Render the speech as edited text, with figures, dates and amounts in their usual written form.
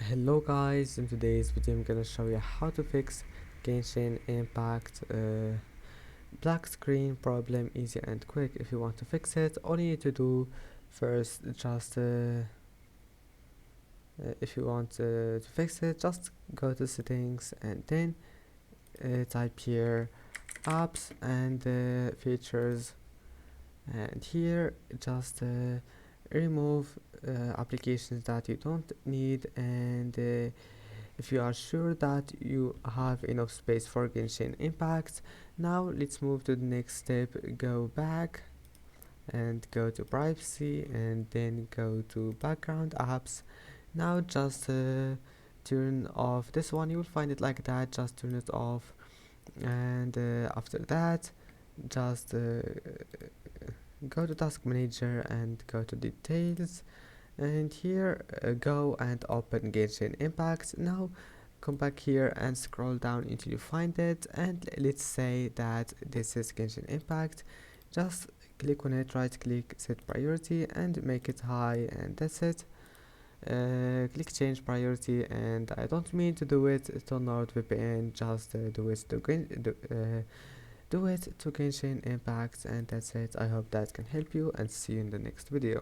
Hello guys, in today's video I'm gonna show you how to fix Genshin Impact black screen problem easy and quick. If you want to fix it, all you need to do first just if you want to fix it, just go to settings and then type here apps and features, and here just remove applications that you don't need, and if you are sure that you have enough space for Genshin Impact. Now let's move to the next step. Go back and go to privacy and then go to background apps. Now just turn off this one. You will find it like that. Just turn it off, and after that just go to task manager and go to details, and here go and open Genshin Impact. Now come back here and scroll down until you find it, and let's say that this is Genshin Impact. Just click on it, right click, set priority and make it high, and that's it. Click change priority, and I don't mean to do it to NordVPN, just do it to Genshin Impact, and that's it. I hope that can help you, and see you in the next video.